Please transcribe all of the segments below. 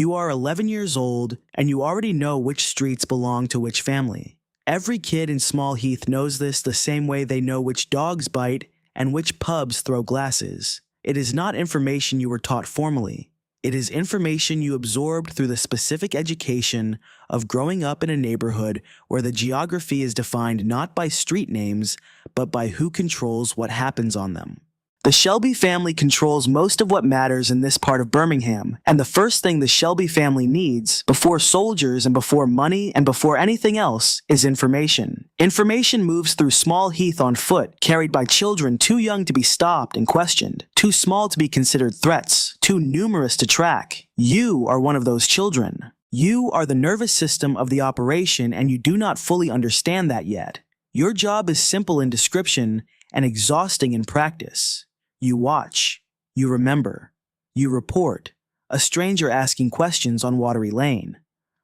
You are 11 years old, and you already know which streets belong to which family. Every kid in Small Heath knows this the same way they know which dogs bite and which pubs throw glasses. It is not information you were taught formally. It is information you absorbed through the specific education of growing up in a neighborhood where the geography is defined not by street names, but by who controls what happens on them. The Shelby family controls most of what matters in this part of Birmingham, and the first thing the Shelby family needs, before soldiers and before money and before anything else, is information. Information moves through Small Heath on foot, carried by children too young to be stopped and questioned, too small to be considered threats, too numerous to track. You are one of those children. You are the nervous system of the operation, and you do not fully understand that yet. Your job is simple in description and exhausting in practice. You watch, you remember, you report, a stranger asking questions on Watery Lane,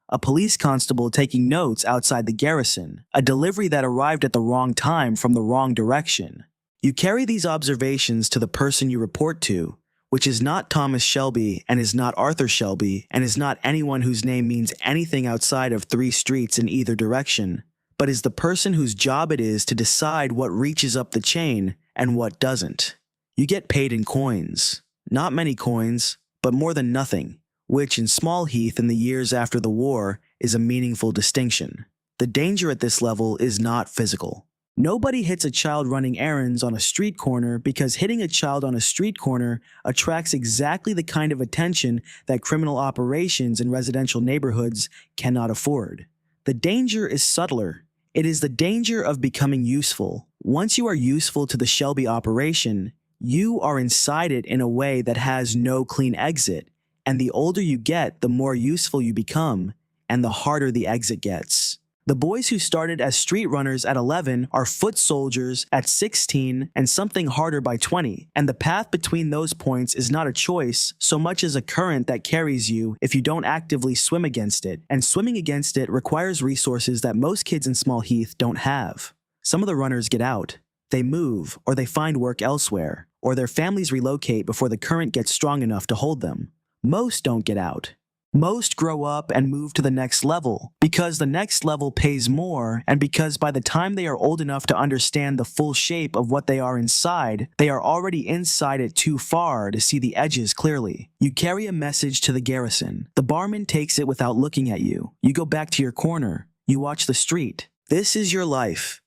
a police constable taking notes outside the garrison, a delivery that arrived at the wrong time from the wrong direction. You carry these observations to the person you report to, which is not Thomas Shelby and is not Arthur Shelby and is not anyone whose name means anything outside of 3 streets in either direction, but is the person whose job it is to decide what reaches up the chain and what doesn't. You get paid in coins. Not many coins, but more than nothing, which in Small Heath in the years after the war is a meaningful distinction. The danger at this level is not physical. Nobody hits a child running errands on a street corner because hitting a child on a street corner attracts exactly the kind of attention that criminal operations in residential neighborhoods cannot afford. The danger is subtler. It is the danger of becoming useful. Once you are useful to the Shelby operation, you are inside it in a way that has no clean exit, and the older you get, the more useful you become, and the harder the exit gets. The boys who started as street runners at 11 are foot soldiers at 16 and something harder by 20, and the path between those points is not a choice so much as a current that carries you if you don't actively swim against it, and swimming against it requires resources that most kids in Small Heath don't have. Some of the runners get out. They move, or they find work elsewhere, or their families relocate before the current gets strong enough to hold them. Most don't get out. Most grow up and move to the next level, because the next level pays more, and because by the time they are old enough to understand the full shape of what they are inside, they are already inside it too far to see the edges clearly. You carry a message to the garrison. The barman takes it without looking at you. You go back to your corner. You watch the street. This is your life.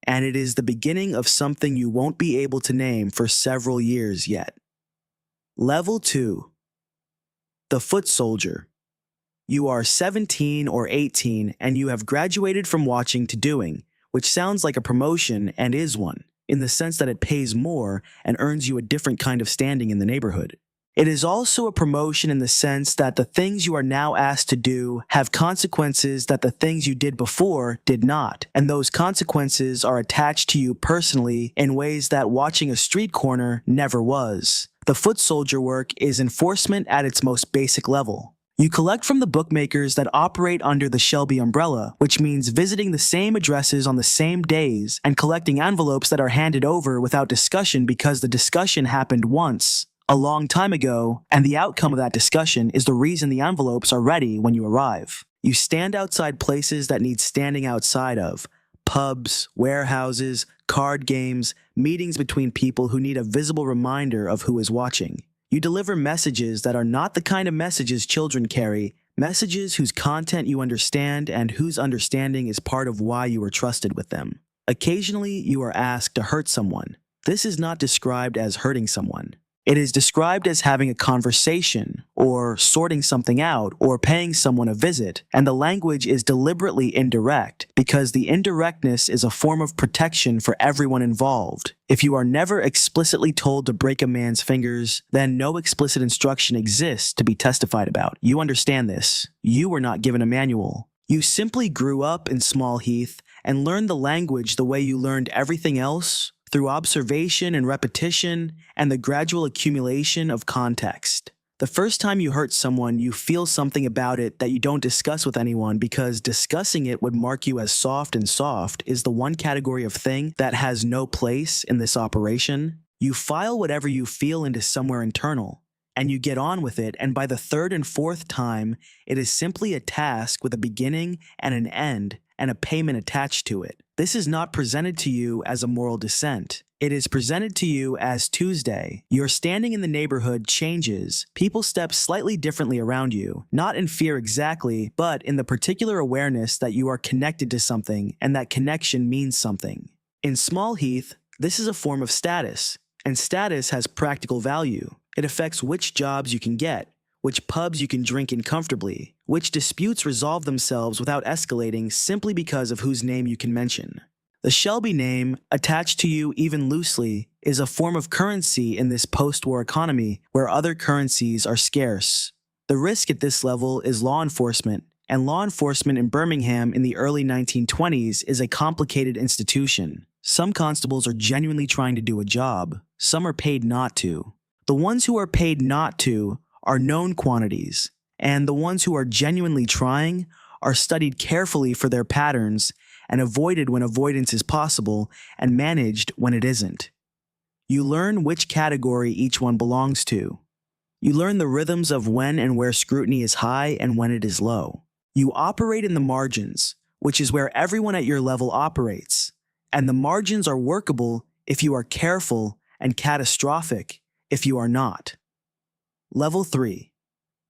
And it is the beginning of something you won't be able to name for several years yet. Level 2. The Foot Soldier. You are 17 or 18 and you have graduated from watching to doing, which sounds like a promotion and is one, in the sense that it pays more and earns you a different kind of standing in the neighborhood. It is also a promotion in the sense that the things you are now asked to do have consequences that the things you did before did not, and those consequences are attached to you personally in ways that watching a street corner never was. The foot soldier work is enforcement at its most basic level. You collect from the bookmakers that operate under the Shelby umbrella, which means visiting the same addresses on the same days and collecting envelopes that are handed over without discussion because the discussion happened once, a long time ago, and the outcome of that discussion is the reason the envelopes are ready when you arrive. You stand outside places that need standing outside of: pubs, warehouses, card games, meetings between people who need a visible reminder of who is watching. You deliver messages that are not the kind of messages children carry, messages whose content you understand and whose understanding is part of why you are trusted with them. Occasionally, you are asked to hurt someone. This is not described as hurting someone. It is described as having a conversation, or sorting something out, or paying someone a visit, and the language is deliberately indirect, because the indirectness is a form of protection for everyone involved. If you are never explicitly told to break a man's fingers, then no explicit instruction exists to be testified about. You understand this. You were not given a manual. You simply grew up in Small Heath and learned the language the way you learned everything else, through observation and repetition and the gradual accumulation of context. The first time you hurt someone, you feel something about it that you don't discuss with anyone because discussing it would mark you as soft, and soft is the one category of thing that has no place in this operation. You file whatever you feel into somewhere internal. and you get on with it, and by the third and fourth time, it is simply a task with a beginning and an end and a payment attached to it. This is not presented to you as a moral descent. It is presented to you as Tuesday. Your standing in the neighborhood changes. People step slightly differently around you, not in fear exactly, but in the particular awareness that you are connected to something and that connection means something. In Small Heath, this is a form of status, and status has practical value. It affects which jobs you can get, which pubs you can drink in comfortably, which disputes resolve themselves without escalating simply because of whose name you can mention. The Shelby name, attached to you even loosely, is a form of currency in this post-war economy where other currencies are scarce. The risk at this level is law enforcement, and law enforcement in Birmingham in the early 1920s is a complicated institution. Some constables are genuinely trying to do a job. Some are paid not to. The ones who are paid not to are known quantities, and the ones who are genuinely trying are studied carefully for their patterns and avoided when avoidance is possible and managed when it isn't. You learn which category each one belongs to. You learn the rhythms of when and where scrutiny is high and when it is low. You operate in the margins, which is where everyone at your level operates, and the margins are workable if you are careful and catastrophic if you are not. Level 3.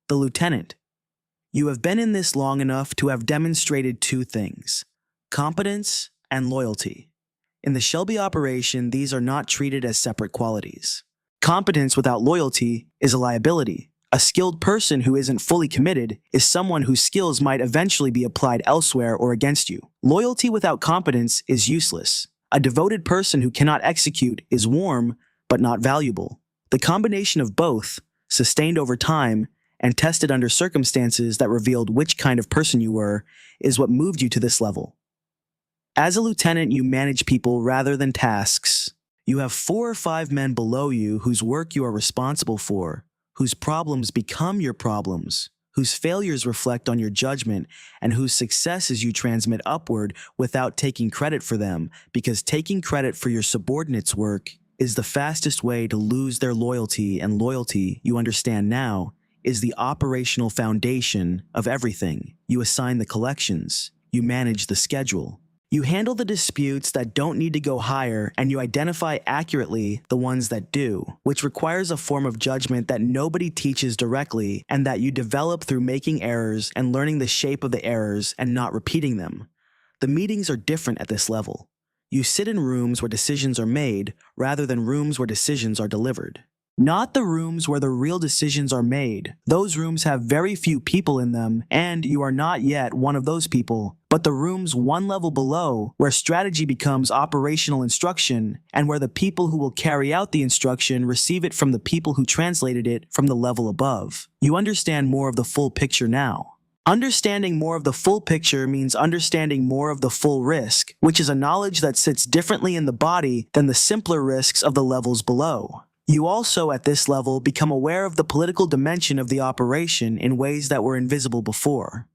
The Lieutenant. You have been in this long enough to have demonstrated two things: competence and loyalty. In the Shelby operation, these are not treated as separate qualities. Competence without loyalty is a liability. A skilled person who isn't fully committed is someone whose skills might eventually be applied elsewhere or against you. Loyalty without competence is useless. A devoted person who cannot execute is warm but not valuable. The combination of both, sustained over time and tested under circumstances that revealed which kind of person you were, is what moved you to this level. As a lieutenant, you manage people rather than tasks. You have 4 or 5 men below you whose work you are responsible for, whose problems become your problems, whose failures reflect on your judgment, and whose successes you transmit upward without taking credit for them, because taking credit for your subordinates' work is the fastest way to lose their loyalty, and loyalty, you understand now, is the operational foundation of everything. You assign the collections. You manage the schedule. You handle the disputes that don't need to go higher, and you identify accurately the ones that do, which requires a form of judgment that nobody teaches directly and that you develop through making errors and learning the shape of the errors and not repeating them. The meetings are different at this level. You sit in rooms where decisions are made rather than rooms where decisions are delivered. Not the rooms where the real decisions are made. Those rooms have very few people in them, and you are not yet one of those people. But the rooms one level below, where strategy becomes operational instruction, and where the people who will carry out the instruction receive it from the people who translated it from the level above. You understand more of the full picture now. Understanding more of the full picture means understanding more of the full risk, which is a knowledge that sits differently in the body than the simpler risks of the levels below. You also, at this level, become aware of the political dimension of the operation in ways that were invisible before.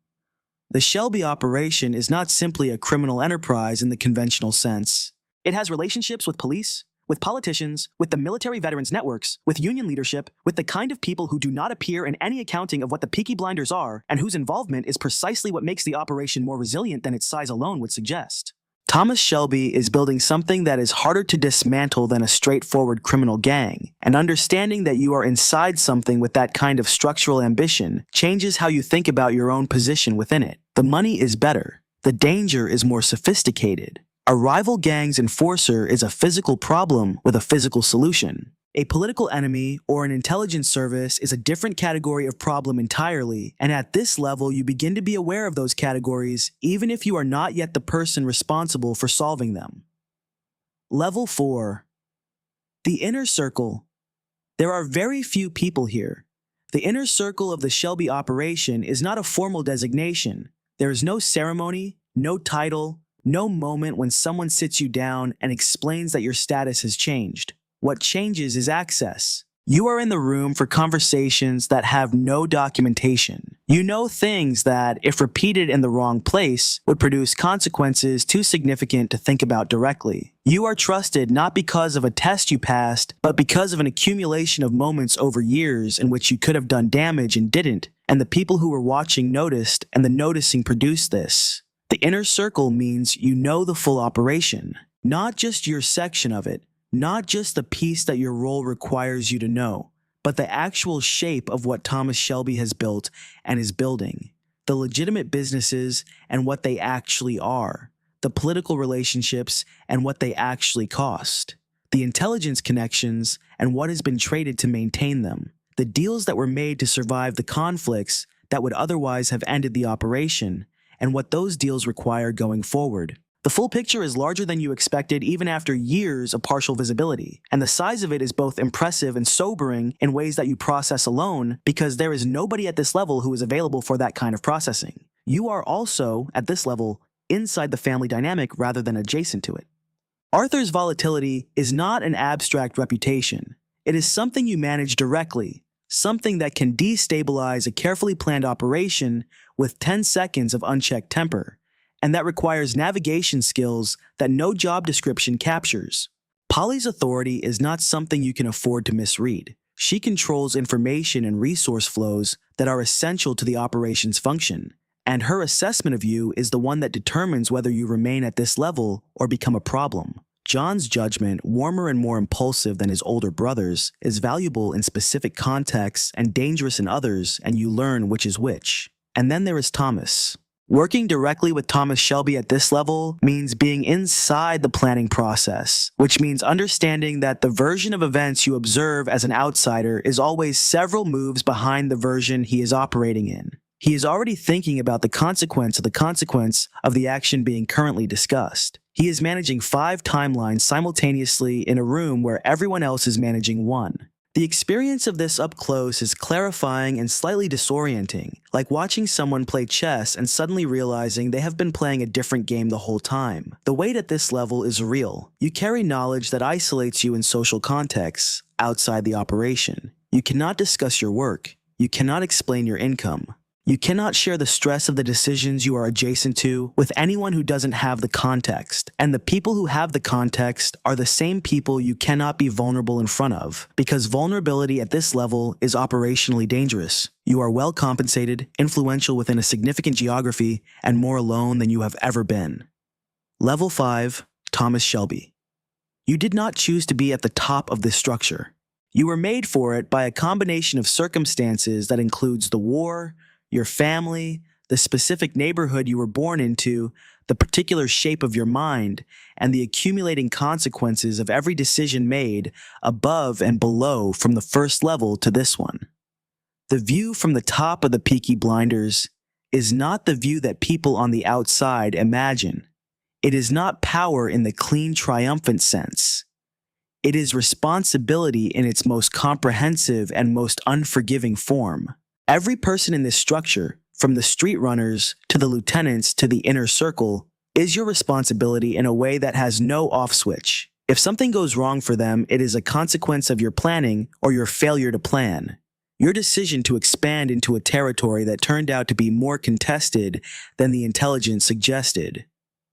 The Shelby operation is not simply a criminal enterprise in the conventional sense. It has relationships with police, with politicians, with the military veterans networks, with union leadership, with the kind of people who do not appear in any accounting of what the Peaky blinders are, and whose involvement is precisely what makes the operation more resilient than its size alone would suggest. Thomas Shelby is building something that is harder to dismantle than a straightforward criminal gang, and understanding that you are inside something with that kind of structural ambition changes how you think about your own position within it. The money is better. The danger is more sophisticated. A rival gang's enforcer is a physical problem with a physical solution. A political enemy or an intelligence service is a different category of problem entirely, and at this level you begin to be aware of those categories even if you are not yet the person responsible for solving them. Level 4. The Inner Circle. There are very few people here. The inner circle of the Shelby operation is not a formal designation. There is no ceremony, no title, no moment when someone sits you down and explains that your status has changed. What changes is access. You are in the room for conversations that have no documentation. You know things that, if repeated in the wrong place, would produce consequences too significant to think about directly. You are trusted not because of a test you passed, but because of an accumulation of moments over years in which you could have done damage and didn't, and the people who were watching noticed, and the noticing produced this. The inner circle means you know the full operation, not just your section of it, not just the piece that your role requires you to know, but the actual shape of what Thomas Shelby has built and is building, the legitimate businesses and what they actually are, the political relationships and what they actually cost, the intelligence connections and what has been traded to maintain them, the deals that were made to survive the conflicts that would otherwise have ended the operation, and what those deals require going forward. The full picture is larger than you expected even after years of partial visibility, and the size of it is both impressive and sobering in ways that you process alone because there is nobody at this level who is available for that kind of processing. You are also, at this level, inside the family dynamic rather than adjacent to it. Arthur's volatility is not an abstract reputation. It is something you manage directly, something that can destabilize a carefully planned operation with 10 seconds of unchecked temper, and that requires navigation skills that no job description captures. Polly's authority is not something you can afford to misread. She controls information and resource flows that are essential to the operation's function, and her assessment of you is the one that determines whether you remain at this level or become a problem. John's judgment, warmer and more impulsive than his older brother's, is valuable in specific contexts and dangerous in others, and you learn which is which. And then there is Thomas. Working directly with Thomas Shelby at this level means being inside the planning process, which means understanding that the version of events you observe as an outsider is always several moves behind the version he is operating in. He is already thinking about the consequence of the action being currently discussed. He is managing 5 timelines simultaneously in a room where everyone else is managing 1. The experience of this up close is clarifying and slightly disorienting, like watching someone play chess and suddenly realizing they have been playing a different game the whole time. The weight at this level is real. You carry knowledge that isolates you in social contexts, outside the operation. You cannot discuss your work. You cannot explain your income. You cannot share the stress of the decisions you are adjacent to with anyone who doesn't have the context. And the people who have the context are the same people you cannot be vulnerable in front of, because vulnerability at this level is operationally dangerous. You are well compensated, influential within a significant geography, and more alone than you have ever been. Level 5, Thomas Shelby. You did not choose to be at the top of this structure. You were made for it by a combination of circumstances that includes the war, your family, the specific neighborhood you were born into, the particular shape of your mind, and the accumulating consequences of every decision made above and below from the first level to this one. The view from the top of the Peaky blinders is not the view that people on the outside imagine. It is not power in the clean, triumphant sense. It is responsibility in its most comprehensive and most unforgiving form. Every person in this structure, from the street runners to the lieutenants to the inner circle, is your responsibility in a way that has no off switch. If something goes wrong for them, it is a consequence of your planning or your failure to plan. Your decision to expand into a territory that turned out to be more contested than the intelligence suggested.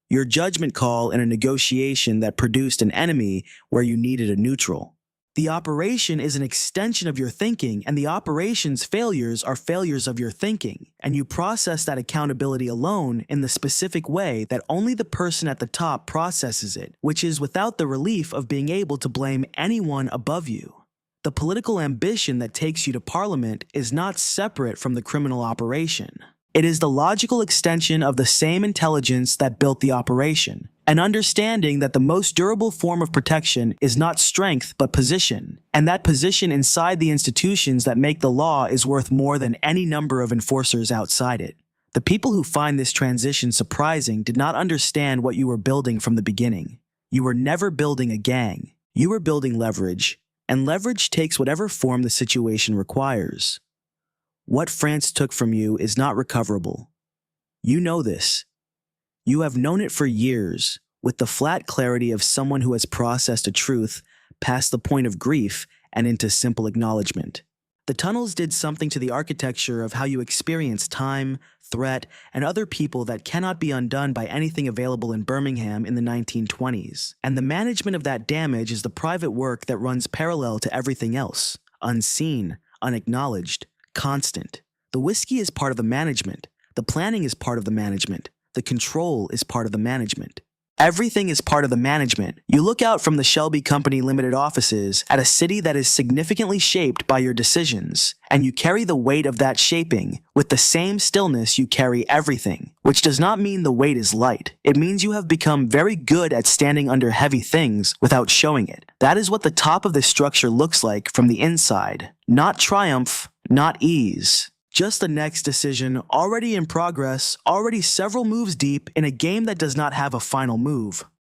Your judgment call in a negotiation that produced an enemy where you needed a neutral. The operation is an extension of your thinking, and the operation's failures are failures of your thinking, and you process that accountability alone in the specific way that only the person at the top processes it, which is without the relief of being able to blame anyone above you. The political ambition that takes you to Parliament is not separate from the criminal operation. It is the logical extension of the same intelligence that built the operation, an understanding that the most durable form of protection is not strength but position, and that position inside the institutions that make the law is worth more than any number of enforcers outside it. The people who find this transition surprising did not understand what you were building from the beginning. You were never building a gang. You were building leverage, and leverage takes whatever form the situation requires. What France took from you is not recoverable. You know this. You have known it for years, with the flat clarity of someone who has processed a truth past the point of grief and into simple acknowledgement. The tunnels did something to the architecture of how you experience time, threat, and other people that cannot be undone by anything available in Birmingham in the 1920s. And the management of that damage is the private work that runs parallel to everything else, unseen, unacknowledged, constant. The whiskey is part of the management. The planning is part of the management. The control is part of the management. Everything is part of the management. You look out from the Shelby Company Limited offices at a city that is significantly shaped by your decisions, and you carry the weight of that shaping with the same stillness you carry everything, which does not mean the weight is light. It means you have become very good at standing under heavy things without showing it. That is what the top of this structure looks like from the inside. Not triumph, not ease. Just the next decision, already in progress, already several moves deep in a game that does not have a final move.